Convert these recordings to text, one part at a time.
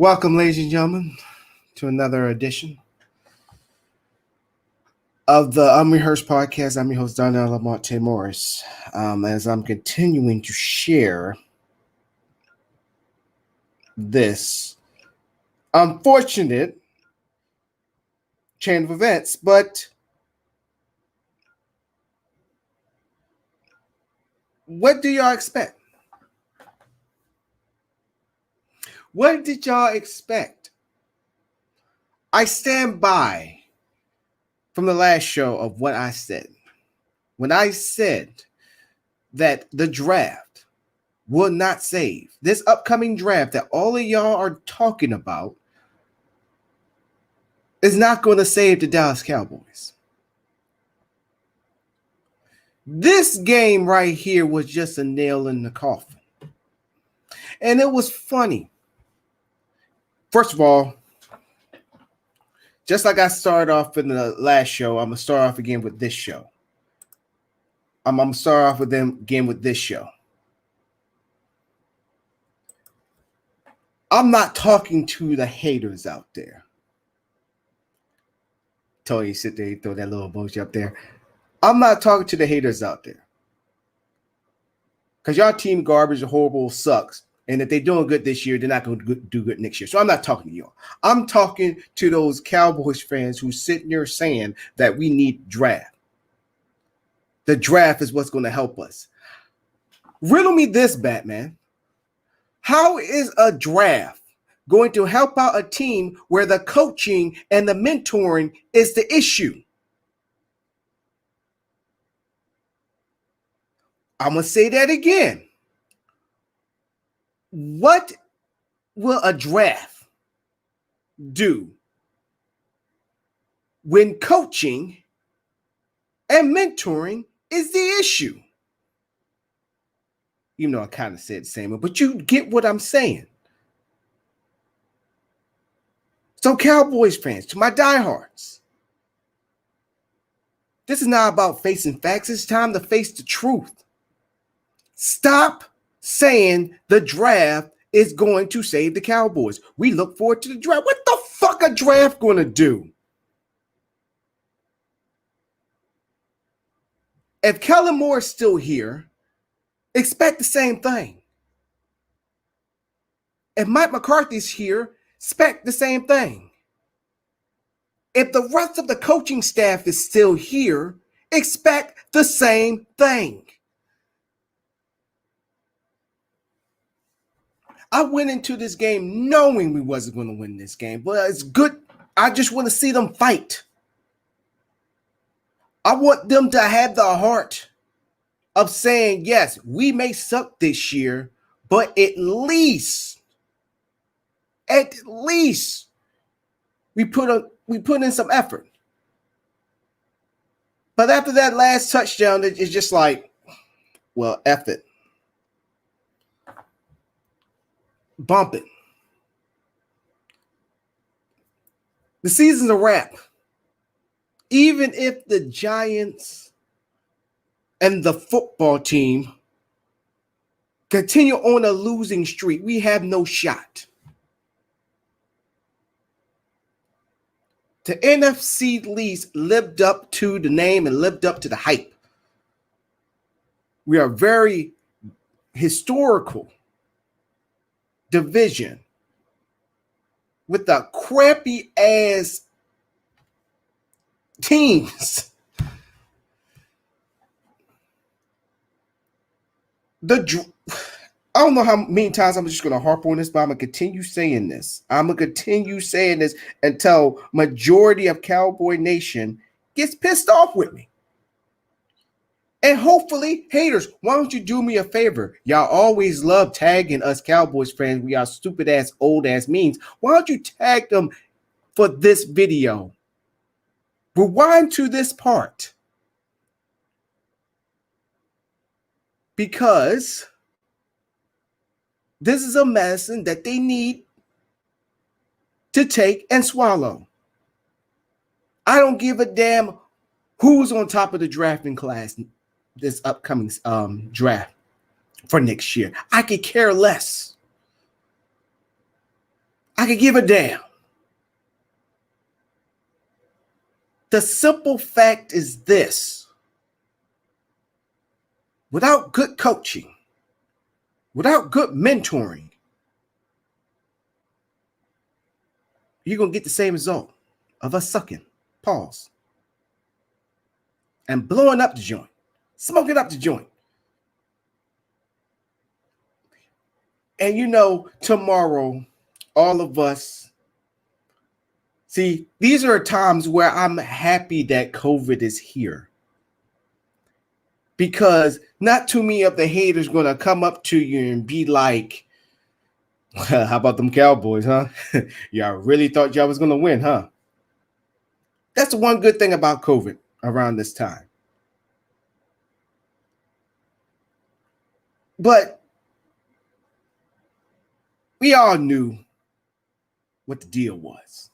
Welcome, ladies and gentlemen, to another edition of the Unrehearsed Podcast. I'm your host, Donnell Lamonte Morris. As I'm continuing to share this unfortunate chain of events, but what do y'all expect? What did y'all expect? I stand by from the last show of what I said. When I said that the draft will not save this upcoming draft that all of y'all are talking about is not going to save the Dallas Cowboys. This game right here was just a nail in the coffin. And it was funny. First of all, just like I started off in the last show, I'm going to start off again with this show. I'm going to start off with them again with this show. I'm not talking to the haters out there. Tony, sit there, throw that little emoji up there. I'm not talking to the haters out there. Because y'all team garbage, horrible, sucks. And if they're doing good this year, they're not going to do good next year. So I'm not talking to y'all. I'm talking to those Cowboys fans who's sitting there saying that we need draft. The draft is what's going to help us. Riddle me this, Batman. How is a draft going to help out a team where the coaching and the mentoring is the issue? I'm going to say that again. What will a draft do when coaching and mentoring is the issue? You know, I kind of said the same, but you get what I'm saying. So, Cowboys fans, to my diehards, this is not about facing facts. It's time to face the truth. Stop saying the draft is going to save the Cowboys. We look forward to the draft. What the fuck a draft going to do? If Kellen Moore is still here, expect the same thing. If Mike McCarthy's here, expect the same thing. If the rest of the coaching staff is still here, expect the same thing. I went into this game knowing we wasn't going to win this game, but it's good. I just want to see them fight. I want them to have the heart of saying, yes, we may suck this year, but at least we put in some effort. But after that last touchdown, it's just like, well, F it. Bump it. The season's a wrap. Even if the Giants and the football team continue on a losing streak, we have no shot. The NFC East lived up to the name and lived up to the hype. We are very historical division with the crappy ass teams. I don't know how many times I'm just going to harp on this, but I'm going to continue saying this. I'm going to continue saying this until majority of Cowboy Nation gets pissed off with me. And hopefully, haters, why don't you do me a favor? Y'all always love tagging us Cowboys fans. We are stupid ass, old ass memes. Why don't you tag them for this video? Rewind to this part. Because this is a medicine that they need to take and swallow. I don't give a damn who's on top of the drafting class this upcoming draft for next year. I could care less. I could give a damn. The simple fact is this. Without good coaching, without good mentoring, you're going to get the same result of us sucking. Pause. And blowing up the joint. Smoking up the joint. And tomorrow, all of us, see, these are times where I'm happy that COVID is here. Because not too many of the haters going to come up to you and be like, how about them Cowboys, huh? Y'all really thought y'all was going to win, huh? That's the one good thing about COVID around this time. But we all knew what the deal was.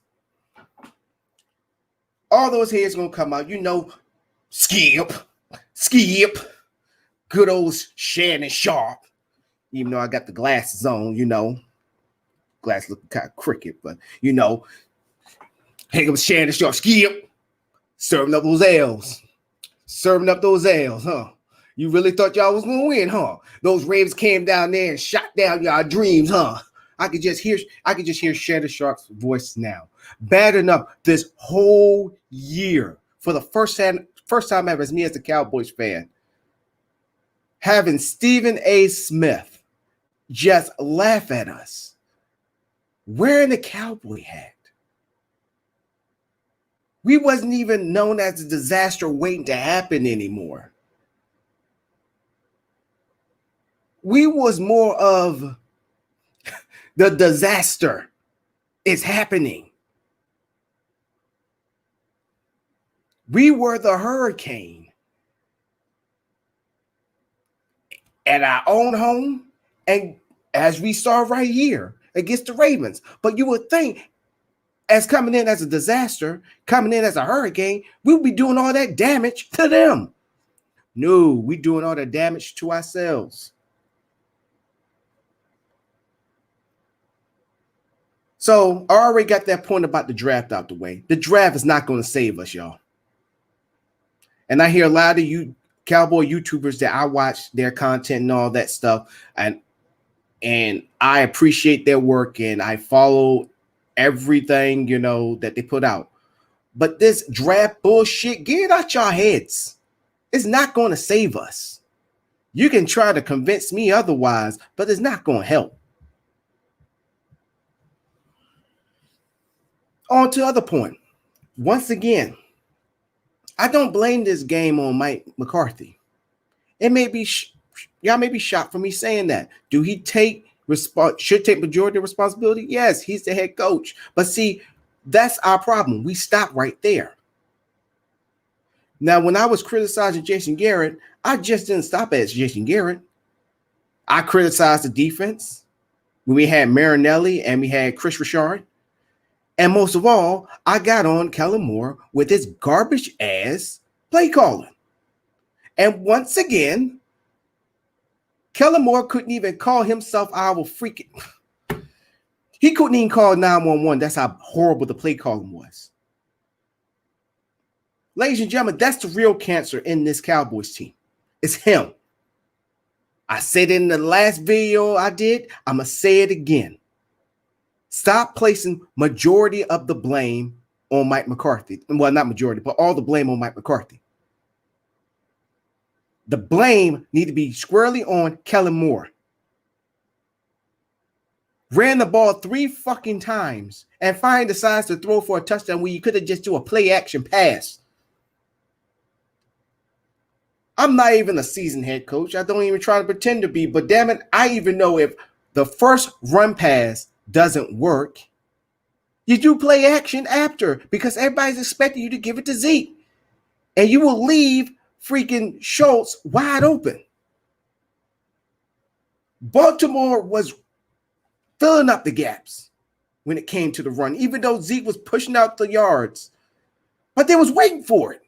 All those haters going to come out, Skip, good old Shannon Sharp. Even though I got the glasses on, glass looking kind of crooked, but hey, it was Shannon Sharp, Skip, serving up those L's, huh? You really thought y'all was gonna win, huh? Those Ravens came down there and shot down y'all dreams, huh? I could just hear Shannon Sharp's voice now. Bad enough this whole year for the first time ever as me as a Cowboys fan, having Stephen A. Smith just laugh at us wearing the cowboy hat. We wasn't even known as a disaster waiting to happen anymore. We was more of the disaster is happening. We were the hurricane at our own home, and as we saw right here against the Ravens. But you would think, as coming in as a disaster, coming in as a hurricane, we'll be doing all that damage to them. No, we're doing all the damage to ourselves. So I already got that point about the draft out the way. The draft is not going to save us, y'all. And I hear a lot of you Cowboy YouTubers that I watch their content and all that stuff, and I appreciate their work and I follow everything, that they put out. But this draft bullshit, get it out your heads. It's not going to save us. You can try to convince me otherwise, but it's not going to help. On to the other point. Once again, I don't blame this game on Mike McCarthy. It may be, y'all may be shocked for me saying that. Do he should take majority of responsibility? Yes, he's the head coach. But see, that's our problem. We stop right there. Now, when I was criticizing Jason Garrett, I just didn't stop at Jason Garrett. I criticized the defense when we had Marinelli and we had Chris Richard. And most of all, I got on Kellen Moore with his garbage ass play calling. And once again, Kellen Moore couldn't even call himself our freaking. He couldn't even call 911. That's how horrible the play calling was. Ladies and gentlemen, that's the real cancer in this Cowboys team. It's him. I said it in the last video I did. I'm going to say it again. Stop placing majority of the blame on Mike McCarthy. Well, not majority, but all the blame on Mike McCarthy. The blame need to be squarely on Kellen Moore. Ran the ball 3 fucking times and finally decides to throw for a touchdown when you could have just do a play action pass. I'm not even a seasoned head coach. I don't even try to pretend to be, but damn it, I even know if the first run pass doesn't work, you do play action after because everybody's expecting you to give it to Zeke. And you will leave freaking Schultz wide open. Baltimore was filling up the gaps when it came to the run, even though Zeke was pushing out the yards. But they was waiting for it.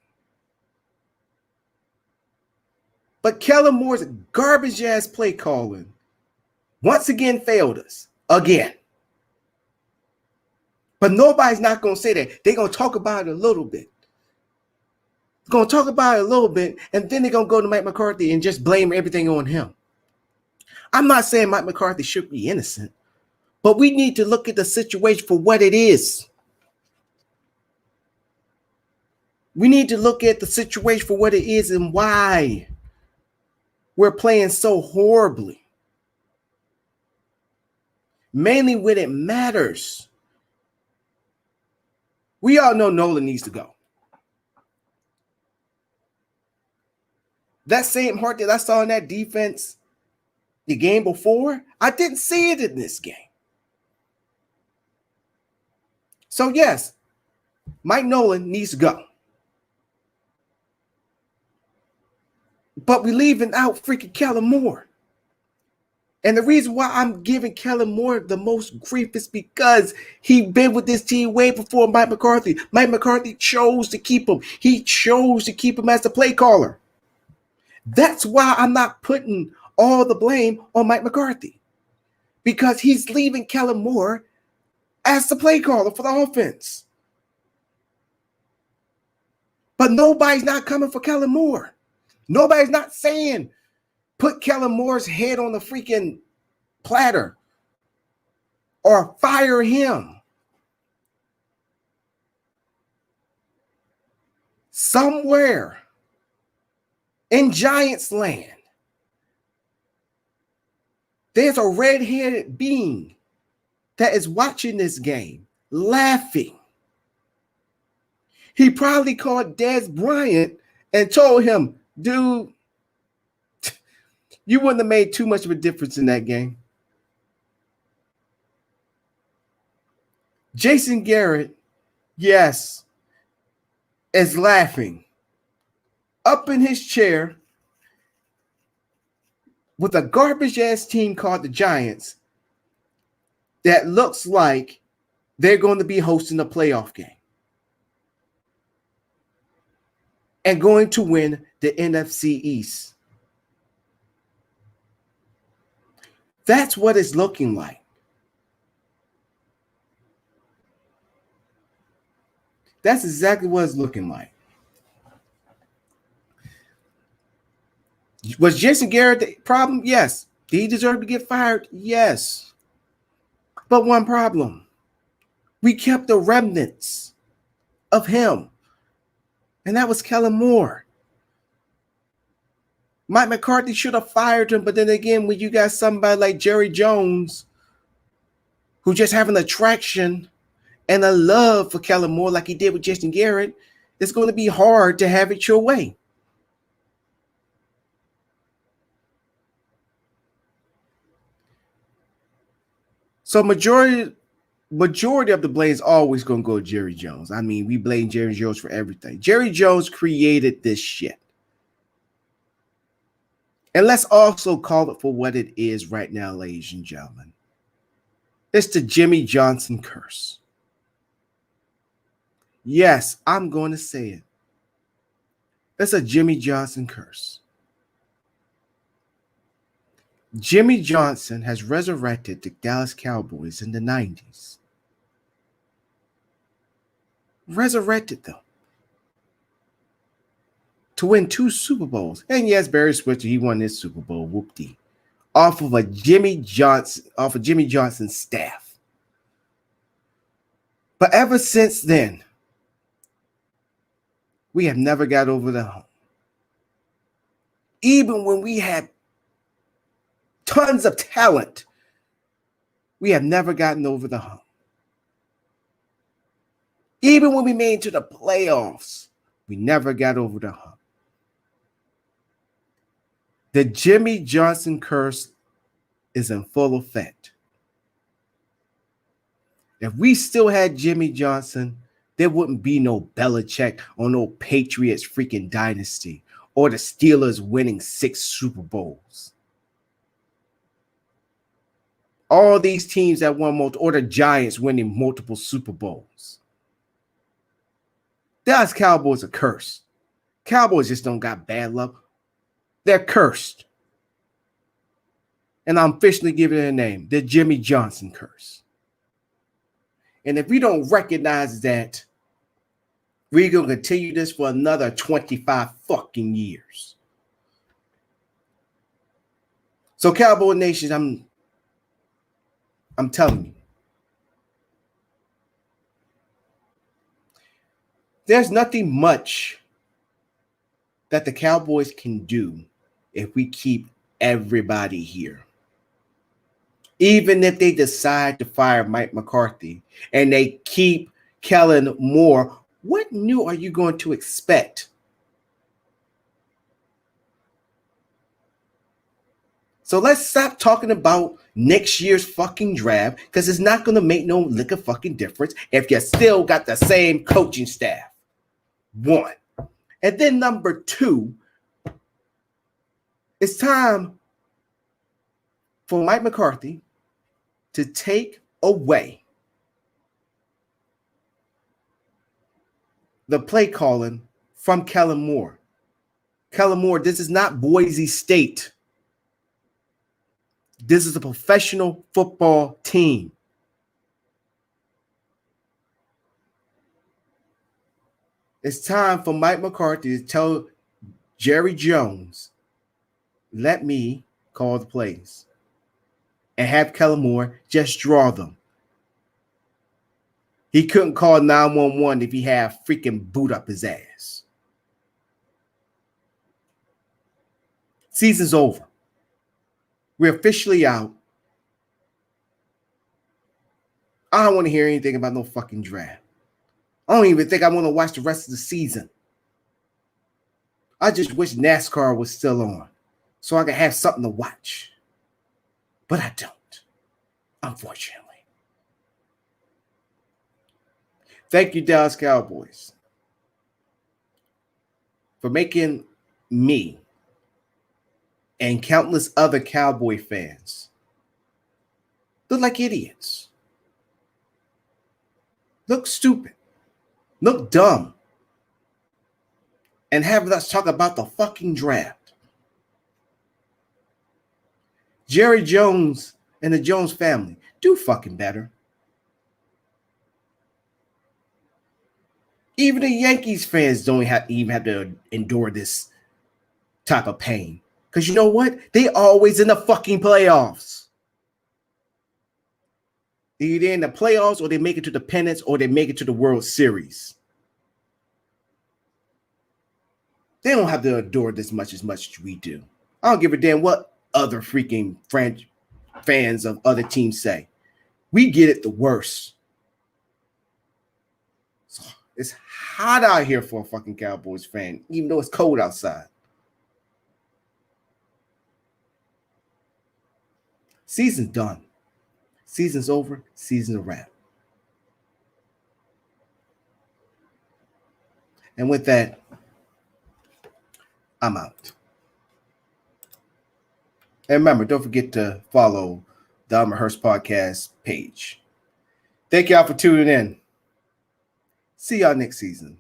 But Kellen Moore's garbage-ass play calling once again failed us. Again. But nobody's not going to say that. They're going to talk about it a little bit. Going to talk about it a little bit, and then they're going to go to Mike McCarthy and just blame everything on him. I'm not saying Mike McCarthy should be innocent, but we need to look at the situation for what it is. We need to look at the situation for what it is and why we're playing so horribly. Mainly when it matters. We all know Nolan needs to go. That same heart that I saw in that defense the game before, I didn't see it in this game. So yes, Mike Nolan needs to go. But we're leaving out freaking Kellen Moore. And the reason why I'm giving Kellen Moore the most grief is because he been with this team way before Mike McCarthy. Mike McCarthy chose to keep him. He chose to keep him as the play caller. That's why I'm not putting all the blame on Mike McCarthy, because he's leaving Kellen Moore as the play caller for the offense. But nobody's not coming for Kellen Moore. Nobody's not saying put Kellen Moore's head on the freaking platter or fire him. Somewhere in Giants land, there's a red-headed being that is watching this game, laughing. He probably called Des Bryant and told him, dude, you wouldn't have made too much of a difference in that game. Jason Garrett, yes, is laughing up in his chair with a garbage-ass team called the Giants that looks like they're going to be hosting a playoff game and going to win the NFC East. That's what it's looking like. That's exactly what it's looking like. Was Jason Garrett the problem? Yes. Did he deserve to get fired? Yes. But one problem. We kept the remnants of him. And that was Kellen Moore. Mike McCarthy should have fired him, but then again, when you got somebody like Jerry Jones who just have an attraction and a love for Kellen Moore like he did with Jason Garrett, it's going to be hard to have it your way. So majority of the blame is always going to go to Jerry Jones. I mean, we blame Jerry Jones for everything. Jerry Jones created this shit. And let's also call it for what it is right now, ladies and gentlemen. It's the Jimmy Johnson curse. Yes, I'm going to say it. It's a Jimmy Johnson curse. Jimmy Johnson has resurrected the Dallas Cowboys in the 90s. Resurrected them to win 2 Super Bowls. And yes, Barry Switzer, he won this Super Bowl, whoop-dee, off of Jimmy Johnson's staff. But ever since then, we have never got over the hump. Even when we had tons of talent, we have never gotten over the hump. Even when we made it to the playoffs, we never got over the hump. The Jimmy Johnson curse is in full effect. If we still had Jimmy Johnson, there wouldn't be no Belichick or no Patriots freaking dynasty or the Steelers winning 6 Super Bowls. All these teams that won multiple, or the Giants winning multiple Super Bowls. Dallas Cowboys are cursed. Cowboys just don't got bad luck. They're cursed. And I'm officially giving it a name, the Jimmy Johnson curse. And if we don't recognize that, we're going to continue this for another 25 fucking years. So Cowboy Nation, I'm telling you, there's nothing much that the Cowboys can do if we keep everybody here. Even if they decide to fire Mike McCarthy and they keep Kellen Moore, what new are you going to expect? So let's stop talking about next year's fucking draft, because it's not going to make no lick of fucking difference if you still got the same coaching staff. One. And then number two, it's time for Mike McCarthy to take away the play calling from Kellen Moore. Kellen Moore, this is not Boise State. This is a professional football team. It's time for Mike McCarthy to tell Jerry Jones, let me call the plays. And have Kellen Moore just draw them. He couldn't call 911 if he had freaking boot up his ass. Season's over. We're officially out. I don't want to hear anything about no fucking draft. I don't even think I want to watch the rest of the season. I just wish NASCAR was still on so I could have something to watch. But I don't, unfortunately. Thank you, Dallas Cowboys, for making me and countless other Cowboy fans look like idiots, look stupid, look dumb, and having us talk about the fucking draft. Jerry Jones and the Jones family, do fucking better. Even the Yankees fans don't even have to endure this type of pain. Because you know what? They always in the fucking playoffs. They're either in the playoffs or they make it to the pennants or they make it to the World Series. They don't have to endure this much as we do. I don't give a damn what other freaking fans of other teams say. We get it the worst. So it's hot out here for a fucking Cowboys fan, even though it's cold outside. Season's done. Season's over. Season's a wrap. And with that, I'm out. And remember, don't forget to follow the I'm Rehearsed podcast page. Thank y'all for tuning in. See y'all next season.